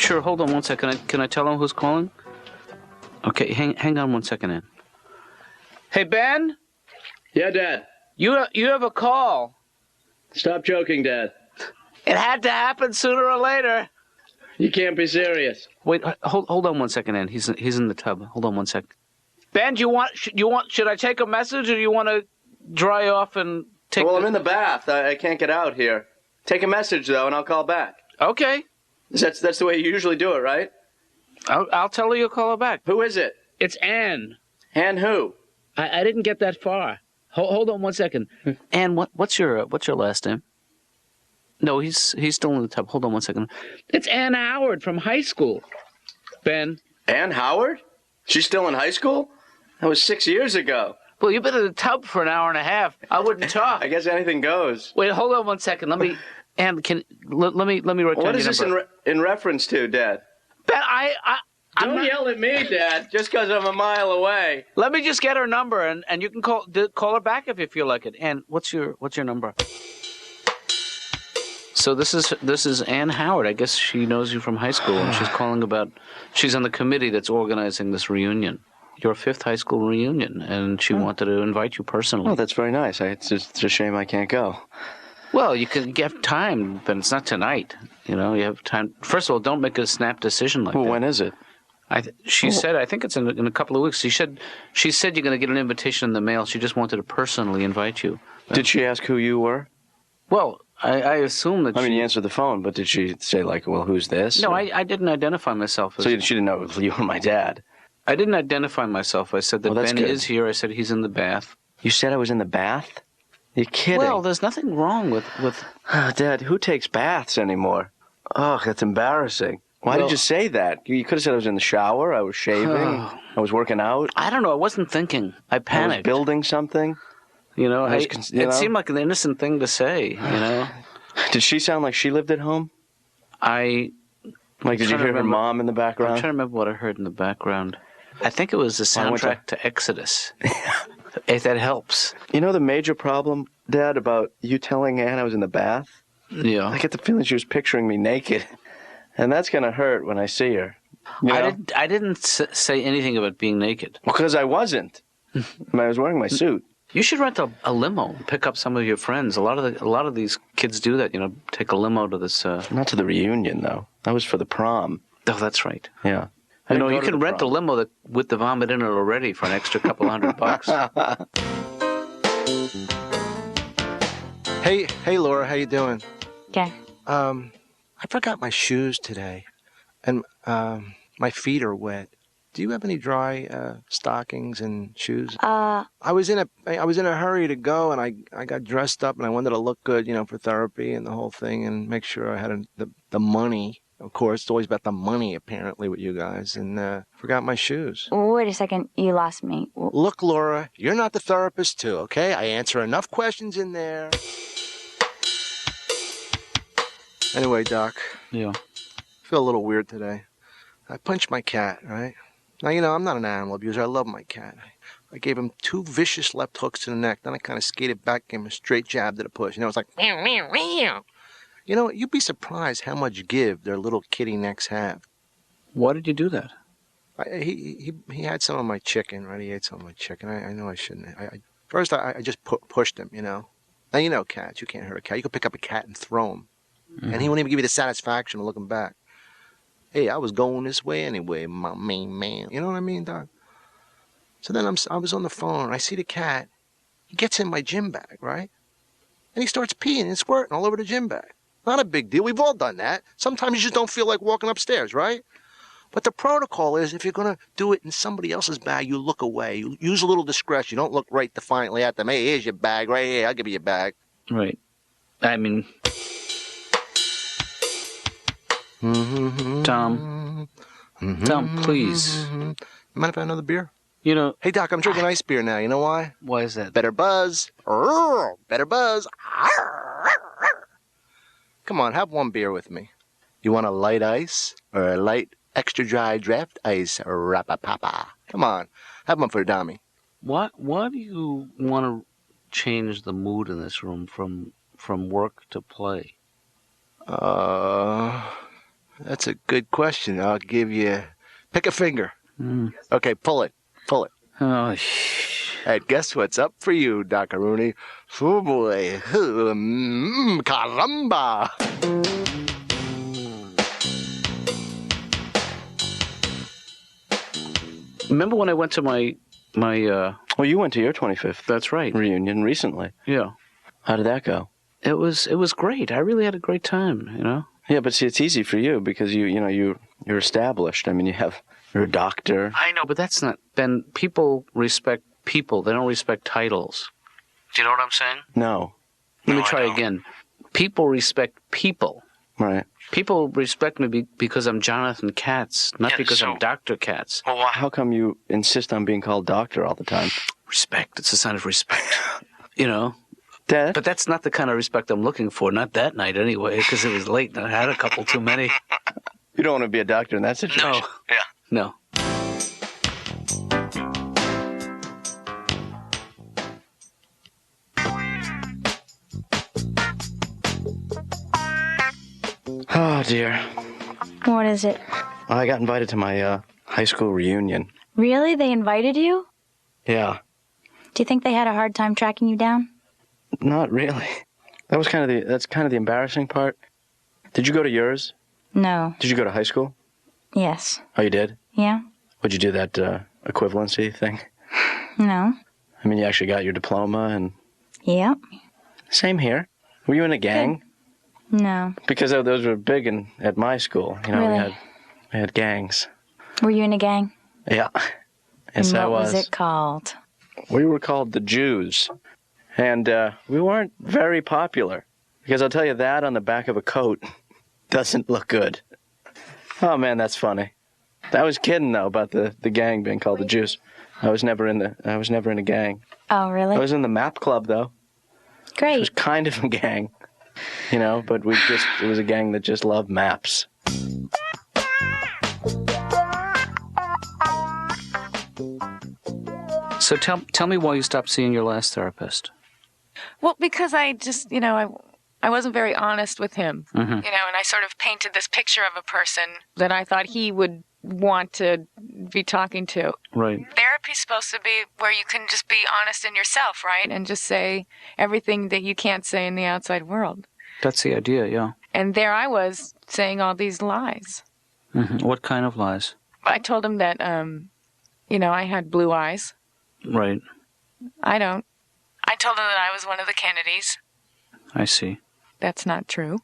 Sure, hold on 1 second. Can I tell him who's calling? Okay, hang on 1 second, Ann. Hey, Ben? Yeah, Dad. You have a call. Stop joking, Dad. It had to happen sooner or later. You can't be serious. Wait, hold on 1 second, Ann. He's in the tub. Hold on 1 sec. Ben, should I take a message, or do you want to dry off and take? Well, I'm in the bath. I can't get out here. Take a message though, and I'll call back. Okay. That's the way you usually do it, right? I'll tell her you'll call her back. Who is it? It's Ann. Ann who? I didn't get that far. Hold on 1 second. Ann, what's your last name? No, he's still in the tub. Hold on 1 second. It's Ann Howard from high school. Ben. Ann Howard? She's still in high school? That was 6 years ago. Well, you've been in the tub for an hour and a half. I wouldn't talk. I guess anything goes. Wait, hold on 1 second. Let me write down your number. What is this in reference to, Dad? Ben, Don't yell at me, Dad, just because I'm a mile away. Let me just get her number, and you can call her back if you feel like it. Ann, what's your number? So this is Ann Howard. I guess she knows you from high school, and she's calling about. She's on the committee that's organizing this reunion, your 5th high school reunion, and she wanted to invite you personally. Oh, that's very nice. It's a shame I can't go. Well, you can get time, but it's not tonight. You know, you have time. First of all, don't make a snap decision like that. Well, when is it? She said, I think it's in a couple of weeks. She said you're going to get an invitation in the mail. She just wanted to personally invite you. Did she ask who you were? Well, I assume that. I mean, you answered the phone, but did she say like, "Well, who's this"? No, I didn't identify myself. So she didn't know you were my dad. I didn't identify myself. I said that Ben is here. I said he's in the bath. You said I was in the bath? You're kidding. Well, there's nothing wrong with. Dad, who takes baths anymore? Oh, that's embarrassing. Why did you say that? You could have said I was in the shower, I was shaving, I was working out. I don't know. I wasn't thinking. I panicked. I was building something. You know, it seemed like an innocent thing to say, you know. Did she sound like she lived at home? Did you hear her mom in the background? I'm trying to remember what I heard in the background. I think it was the soundtrack to Exodus. If that helps. You know the major problem, Dad, about you telling Ann I was in the bath? Yeah. I get the feeling she was picturing me naked. And that's going to hurt when I see her. You know? I didn't say anything about being naked. Well, because I wasn't. I was wearing my suit. You should rent a limo and pick up some of your friends. A lot of these kids do that, you know, take a limo to this... Not to the reunion, though. That was for the prom. Oh, that's right. Yeah. You know, you can rent a limo with the vomit in it already for an extra couple $100. Hey, Laura, how you doing? Okay. I forgot my shoes today, and my feet are wet. Do you have any dry stockings and shoes? I was in a hurry to go, and I got dressed up, and I wanted to look good, you know, for therapy and the whole thing, and make sure I had the money. Of course, it's always about the money, apparently, with you guys, and forgot my shoes. Wait a second, you lost me. Look, Laura, you're not the therapist, too, okay? I answer enough questions in there. Anyway, Doc. Yeah. I feel a little weird today. I punched my cat, right? Now, you know, I'm not an animal abuser. I love my cat. I gave him 2 vicious left hooks to the neck. Then I kind of skated back, gave him a straight jab to the push. You know, it's like, meow, meow, meow. You know, you'd be surprised how much give their little kitty necks have. Why did you do that? He had some of my chicken, right? He ate some of my chicken. I know I shouldn't. First, I just pushed him, you know. Now, you know cats. You can't hurt a cat. You could pick up a cat and throw him. Mm-hmm. And he wouldn't even give you the satisfaction of looking back. Hey, I was going this way anyway, my main man. You know what I mean, Doc? So then I was on the phone. I see the cat. He gets in my gym bag, right? And he starts peeing and squirting all over the gym bag. Not a big deal. We've all done that. Sometimes you just don't feel like walking upstairs, right? But the protocol is if you're going to do it in somebody else's bag, you look away. You use a little discretion. You don't look right defiantly at them. Hey, here's your bag right here. I'll give you your bag. Right. I mean... Tom, please. Mind if I have another beer? You know... Hey, Doc, I'm drinking ice beer now. You know why? Why is that? Better buzz. Better buzz. Come on, have one beer with me. You want a light ice or a light extra dry draft ice? Rapapapa. Come on, have one for Dami. Why do you want to change the mood in this room from work to play? That's a good question. I'll give you... Pick a finger. Okay, pull it. Pull it. Oh, And guess what's up for you, Dr. Rooney? Oh, boy. Caramba! remember when I went to my Well, you went to your 25th that's right. reunion recently. Yeah. How did that go? It was great. I really had a great time, you know? Yeah, but see, it's easy for you because you're established. I mean, you're a doctor. I know, but that's not... Ben, people respect people. They don't respect titles. Do you know what I'm saying? No. Let me try again. People respect people. Right. People respect me because I'm Jonathan Katz, not because I'm Dr. Katz. Well, how come you insist on being called doctor all the time? Respect. It's a sign of respect. You know? Dad? But that's not the kind of respect I'm looking for. Not that night, anyway, because it was late and I had a couple too many. You don't want to be a doctor in that situation. No. Yeah. No. Oh, dear. What is it? Well, I got invited to my high school reunion. Really? They invited you? Yeah. Do you think they had a hard time tracking you down? Not really. That's kind of the embarrassing part. Did you go to yours? No. Did you go to high school? Yes. Oh, you did? Yeah? Would you do that equivalency thing? No. I mean, you actually got your diploma and... Yep. Same here. Were you in a gang? No. Because those were big at my school. You know, Really? we had gangs. Were you in a gang? Yeah. Yes, and I what was. was it called? We were called the Jews. And we weren't very popular. Because I'll tell you, that on the back of a coat doesn't look good. Oh, man, that's funny. I was kidding, though, about the gang being called the Jews. I was never in a gang. Oh, really? I was in the map club, though. It Great. was kind of a gang, you know, but it was a gang that just loved maps. So tell me why you stopped seeing your last therapist. Well, because I just, I wasn't very honest with him, Mm-hmm. and I sort of painted this picture of a person that I thought he would want to be talking to. Right. Therapy's supposed to be where you can just be honest in yourself, right? And just say everything that you can't say in the outside world. That's the idea, yeah. And there I was saying all these lies. Mm-hmm. What kind of lies? I told him that, I had blue eyes. Right. I don't. I told him that I was one of the Kennedys. I see. That's not true.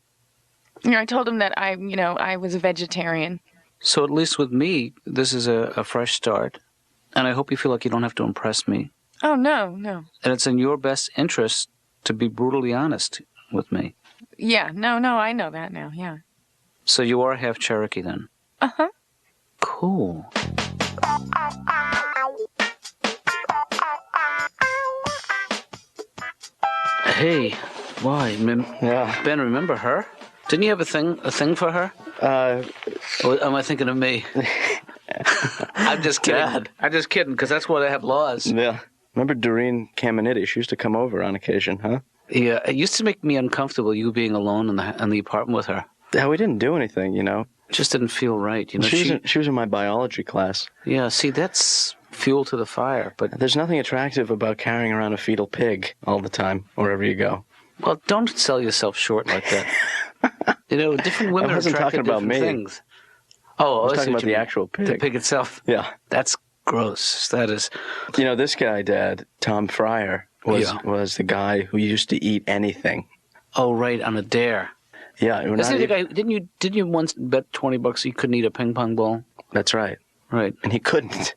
I told him that I was a vegetarian. So at least with me, this is a fresh start. And I hope you feel like you don't have to impress me. Oh, no. And it's in your best interest to be brutally honest with me. Yeah, no, I know that now, yeah. So you are half Cherokee then? Uh-huh. Cool. Hey, why? Yeah. Ben, remember her? Didn't you have a thing for her? Or am I thinking of me? I'm just kidding. Dad. I'm just kidding, because that's why they have laws. Yeah. Remember Doreen Caminiti? She used to come over on occasion, huh? Yeah, it used to make me uncomfortable, you being alone in the apartment with her. Yeah, we didn't do anything, you know. It just didn't feel right. She was in my biology class. Yeah, see, that's fuel to the fire. But There's nothing attractive about carrying around a fetal pig all the time, wherever you go. well, don't sell yourself short like that. Different women I wasn't are attracted talking to about different me. things. Oh, I was see talking what about you the mean. actual pig. The pig itself. Yeah. That's gross. That is. You know, this guy, Dad, Tom Fryer, was the guy who used to eat anything. Oh, right, on a dare. Yeah. Isn't the guy? Didn't you once bet $20 he couldn't eat a ping pong ball? That's right. Right. And he couldn't.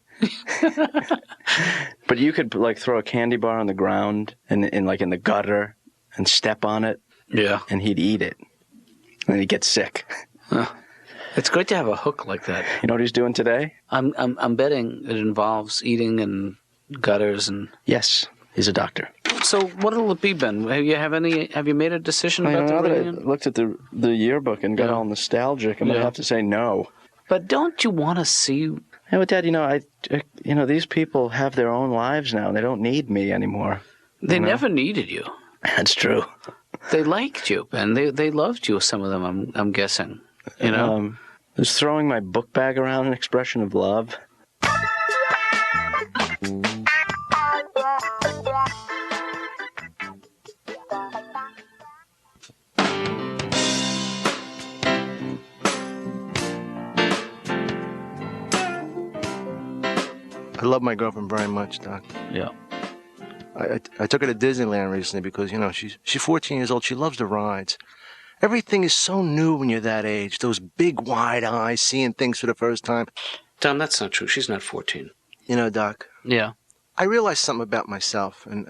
But you could throw a candy bar on the ground and in the gutter and step on it. Yeah. And he'd eat it. And he'd get sick. It's great to have a hook like that. You know what he's doing today? I'm betting it involves eating and gutters and. Yes, he's a doctor. So what'll it be, Ben? Have you made a decision about the Now that I reunion? looked at the yearbook and got all nostalgic, I'm gonna have to say no. But don't you want to see? Hey, but Dad, these people have their own lives now. They don't need me anymore. They never needed you. That's true. They liked you, Ben. They loved you. Some of them, I'm guessing. You know? Is throwing my book bag around an expression of love? I love my girlfriend very much, Doc. Yeah. I took her to Disneyland recently because, you know, she's 14 years old. She loves the rides. Everything is so new when you're that age. Those big, wide eyes, seeing things for the first time. Tom, that's not true. She's not 14. You know, Doc, Yeah. I realized something about myself. And,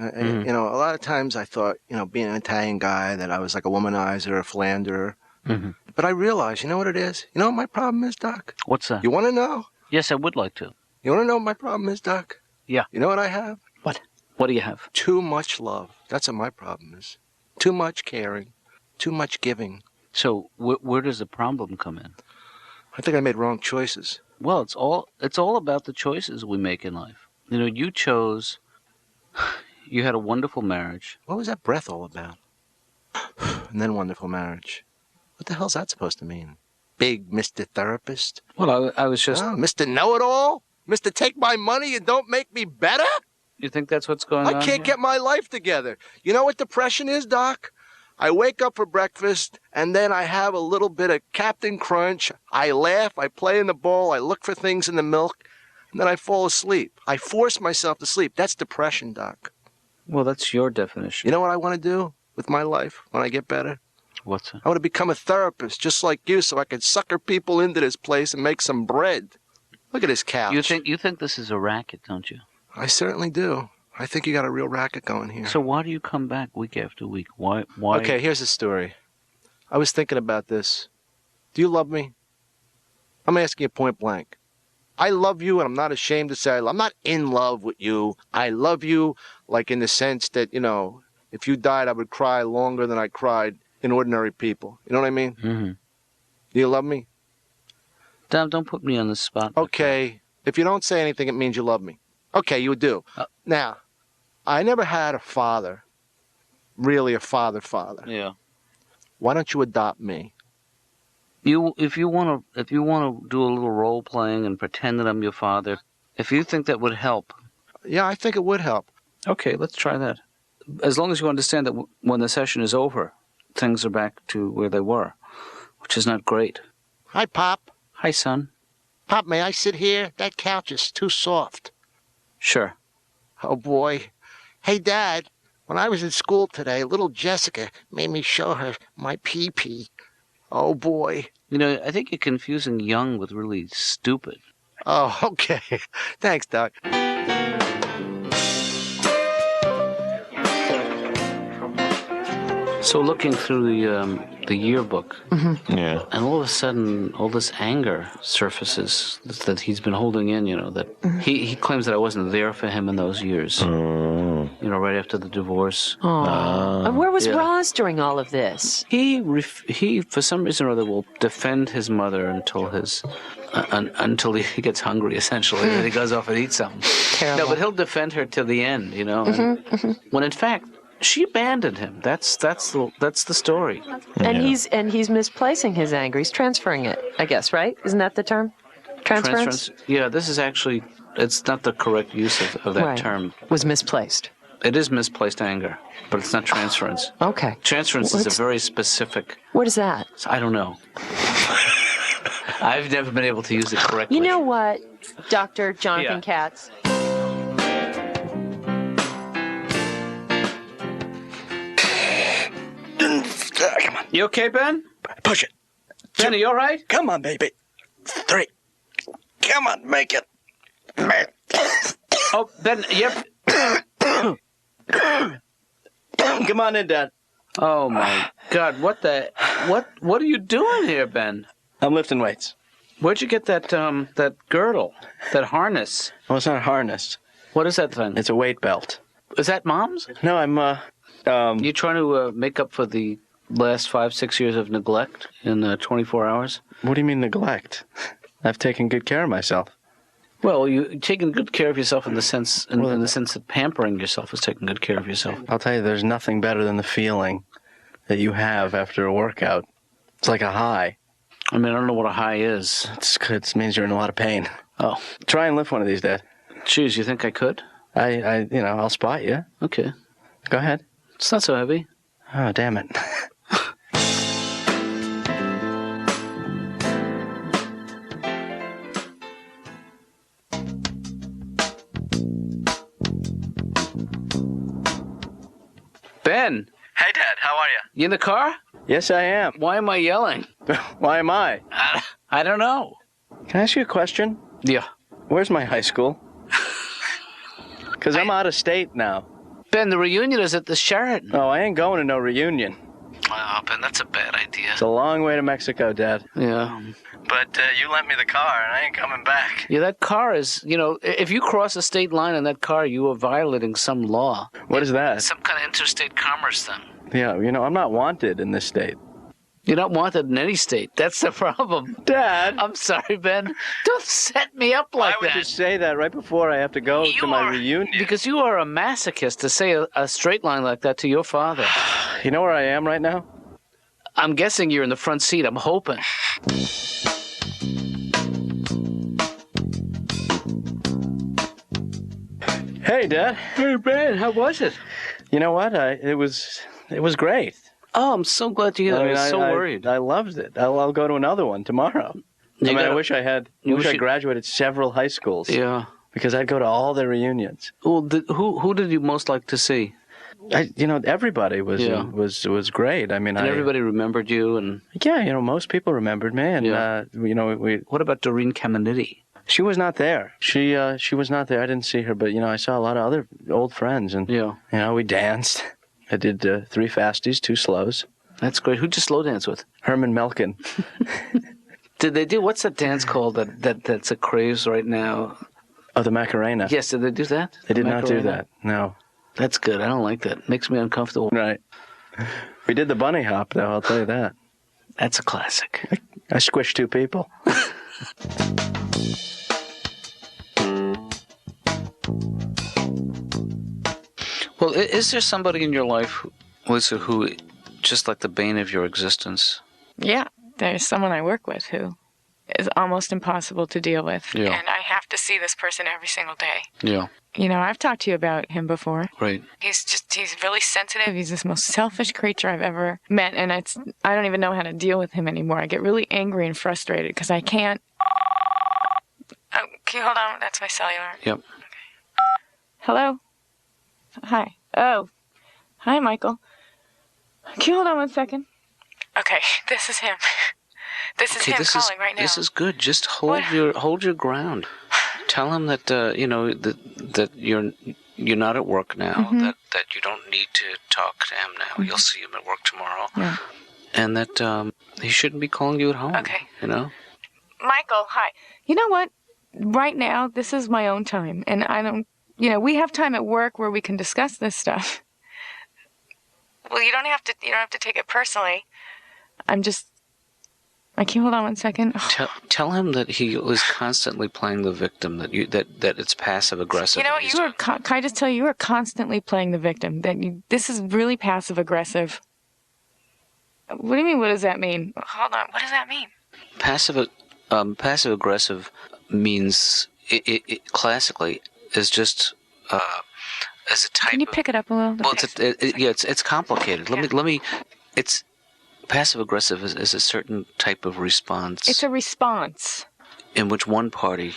you know, a lot of times I thought, you know, being an Italian guy, that I was like a womanizer, a philanderer. But I realized, you know what it is? You know what my problem is, Doc? What's that? You want to know? Yes, I would like to. You want to know what my problem is, Doc? Yeah. You know what I have? What? What do you have? Too much love. That's what my problem is. Too much caring. Too much giving. So where does the problem come in? I think I made wrong choices. Well, it's all about the choices we make in life. You know, you had a wonderful marriage. What was that breath all about? And then wonderful marriage. What the hell's that supposed to mean? Big Mr. Therapist? Well, I was just... Oh, Mr. Know-It-All? Mr. Take My Money and Don't Make Me Better? You think that's what's going on? I can't get my life together. You know what depression is, Doc? I wake up for breakfast, and then I have a little bit of Captain Crunch. I laugh, I play in the bowl, I look for things in the milk, and then I fall asleep. I force myself to sleep. That's depression, Doc. Well, that's your definition. You know what I want to do with my life when I get better? What's that? I want to become a therapist, just like you, so I can sucker people into this place and make some bread. Look at this couch. You think this is a racket, don't you? I certainly do. I think you got a real racket going here. So why do you come back week after week? Why? Okay, here's the story. I was thinking about this. Do you love me? I'm asking you point blank. I love you, and I'm not ashamed to say I'm not in love with you. I love you, like in the sense that, you know, if you died, I would cry longer than I cried in ordinary people. You know what I mean? Mm-hmm. Do you love me? Tom, don't put me on the spot. Okay. If you don't say anything, it means you love me. Okay, you do. Now, I never had a father, really a father. Yeah. Why don't you adopt me? If you want to do a little role playing and pretend that I'm your father, if you think that would help. Yeah, I think it would help. Okay, let's try that. As long as you understand that when the session is over, things are back to where they were, which is not great. Hi, Pop. Hi, son. Pop, may I sit here? That couch is too soft. Sure. Oh, boy. Hey, Dad, when I was in school today, little Jessica made me show her my pee-pee. Oh, boy. You know, I think you're confusing young with really stupid. Oh, okay. Thanks, Doc. So looking through the yearbook, Yeah. and all of a sudden, all this anger surfaces that he's been holding in, you know, that he claims that I wasn't there for him in those years, you know, right after the divorce. And where was yeah. Roz during all of this? He for some reason or other will defend his mother until until he gets hungry, essentially, and then he goes off and eats something. Terrible. No, but he'll defend her till the end, you know, when in fact she abandoned him. That's the story. And he's misplacing his anger. He's transferring it, I guess, right? Isn't that the term? Transference? Yeah, this is actually, it's not the correct use of that Right. term. Was misplaced. It is misplaced anger, but it's not transference. Okay. Transference is a very specific, What is that? I don't know. I've never been able to use it correctly. You know what, Dr. Jonathan Yeah. Katz? Come on. You okay, Ben? Push it. Ben, are you all right? Come on, baby. 3. Come on, make it. Oh, Ben, yep. Come on in, Dad. Oh my God! What are you doing here, Ben? I'm lifting weights. Where'd you get that girdle, that harness? Well, it's not a harness. What is that thing? It's a weight belt. Is that Mom's? No, I'm, You trying to make up for the last 5-6 years of neglect in 24 hours? What do you mean neglect? I've taken good care of myself. Well, you're taking good care of yourself in the sense that pampering yourself is taking good care of yourself. I'll tell you, there's nothing better than the feeling that you have after a workout. It's like a high. I mean, I don't know what a high is. It means you're in a lot of pain. Oh. Try and lift one of these, Dad. Jeez, you think I could? I'll spot you. Okay. Go ahead. It's not so heavy. Oh, damn it. Ben! Hey, Dad, how are you? You in the car? Yes, I am. Why am I yelling? Why am I? I don't know. Can I ask you a question? Yeah. Where's my high school? Because I'm out of state now. Ben, the reunion is at the Sheraton. Oh, I ain't going to no reunion. Oh, Ben, that's a bad idea. It's a long way to Mexico, Dad. Yeah. But you lent me the car, and I ain't coming back. Yeah, that car is, if you cross a state line in that car, you are violating some law. What is that? Some kind of interstate commerce thing. Yeah, I'm not wanted in this state. You're not wanted in any state. That's the problem. Dad! I'm sorry, Ben. Don't set me up like that. Why would you say that right before I have to go to my reunion? Because you are a masochist to say a straight line like that to your father. You know where I am right now? I'm guessing you're in the front seat. I'm hoping. Hey, Dad. Hey, Ben. How was it? You know what? It was great. Oh, I'm so glad to hear that. I was so worried. I loved it. I'll go to another one tomorrow. I wish I graduated several high schools. Yeah. Because I'd go to all their reunions. Well, who did you most like to see? Everybody was great. I mean, and everybody remembered you, and yeah, most people remembered me, and What about Doreen Caminiti? She was not there. She was not there. I didn't see her, but I saw a lot of other old friends, and we danced. I did 3 fasties, 2 slows. That's great. Who'd you slow dance with? Herman Melkin. Did they do, what's that dance called that's a craze right now? Oh, the Macarena. Yes, did they do that? They did not do that, no. That's good. I don't like that. Makes me uncomfortable. Right. We did the bunny hop, though, I'll tell you that. That's a classic. I squished 2 people. Well, is there somebody in your life, Lisa, who just like the bane of your existence? Yeah, there's someone I work with who is almost impossible to deal with. Yeah. And I have to see this person every single day. Yeah. I've talked to you about him before. Right. He's really sensitive. He's the most selfish creature I've ever met. And I don't even know how to deal with him anymore. I get really angry and frustrated because I can't. Oh, can you hold on? That's my cellular. Yep. Okay. Hello? Hi. Oh. Hi, Michael. Can you hold on one second? Okay, this is him. This is him calling right now. This is good. Just hold your ground. Tell him that that you're not at work now. Mm-hmm. That you don't need to talk to him now. Mm-hmm. You'll see him at work tomorrow. Yeah. And that he shouldn't be calling you at home. Okay. Michael, hi. You know what? Right now, this is my own time, and I don't. We have time at work where we can discuss this stuff. Well, you don't have to take it personally. I can't hold on one second. Tell him that he is constantly playing the victim. That it's passive aggressive. You know what? Can I just tell you are constantly playing the victim. This is really passive aggressive. What do you mean? What does that mean? Hold on. What does that mean? Passive aggressive means it classically is just as a type. Can you pick it up a little? Well, it's complicated. Let me. It's passive aggressive is a certain type of response. It's a response in which one party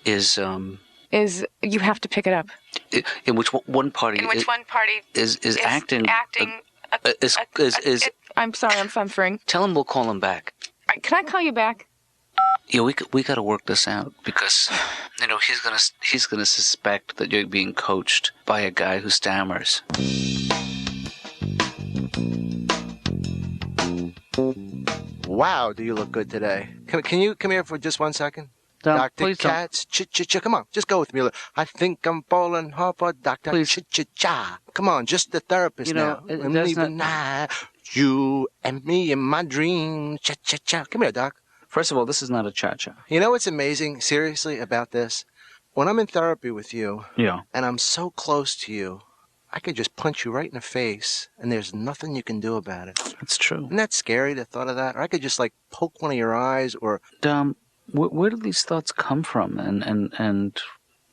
is you have to pick it up. In which one party is acting. I'm sorry, I'm suffering. Tell him we'll call him back. Can I call you back? Yeah, we got to work this out because he's gonna suspect that you're being coached by a guy who stammers. Wow, do you look good today? Can you come here for just 1 second? Dr. Katz, come on, just go with me. I think I'm falling hard for Dr. Cha. Come on, just the therapist now. I'm leaving now. You and me in my dream. Cha. Come here, Doc. First of all, this is not a cha-cha. You know what's amazing, seriously, about this? When I'm in therapy with you, yeah, and I'm so close to you, I could just punch you right in the face, and there's nothing you can do about it. That's true. Isn't that scary, the thought of that? Or I could just, like, poke one of your eyes, or... Where do these thoughts come from, and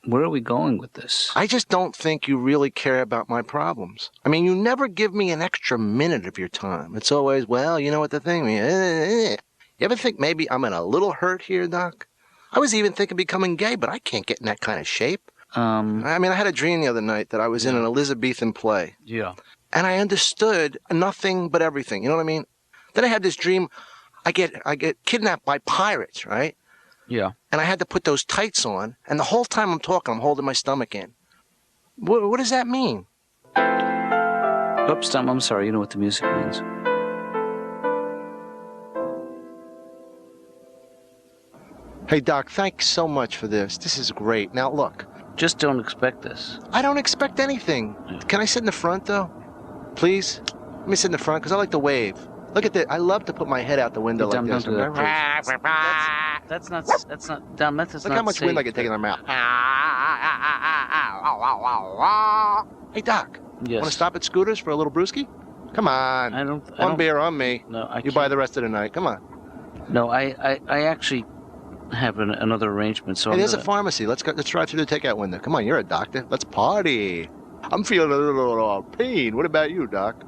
where are we going with this? I just don't think you really care about my problems. I mean, you never give me an extra minute of your time. It's always, well, you know what the thing is. You ever think maybe I'm in a little hurt here, Doc? I was even thinking of becoming gay, but I can't get in that kind of shape. I mean, I had a dream the other night that I was in an Elizabethan play. Yeah. And I understood nothing but everything. You know what I mean? Then I had this dream. I get kidnapped by pirates, right? Yeah. And I had to put those tights on. And the whole time I'm talking, I'm holding my stomach in. What does that mean? Oops, Tom, I'm sorry. You know what the music means. Hey, Doc, thanks so much for this. This is great. Now, look. Just don't expect this. I don't expect anything. Can I sit in the front, though? Please? Let me sit in the front, because I like to wave. Look at this. I love to put my head out the window like this. Don't do that, that's not, Dom, that's Look not how much safe. wind I can take in their mouth. Hey, Doc. Yes. Want to stop at Scooters for a little brewski? Come on. I One don't, beer on me. No, I You can't. buy the rest of the night. Come on. No, I actually have another arrangement, so Hey, I'm there's gonna... a pharmacy. Let's drive through the takeout window. Come on, you're a doctor. Let's party. I'm feeling a little pain. What about you, Doc?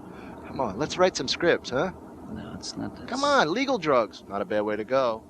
Come on, let's write some scripts, huh? No, it's not this. Come on, legal drugs. Not a bad way to go.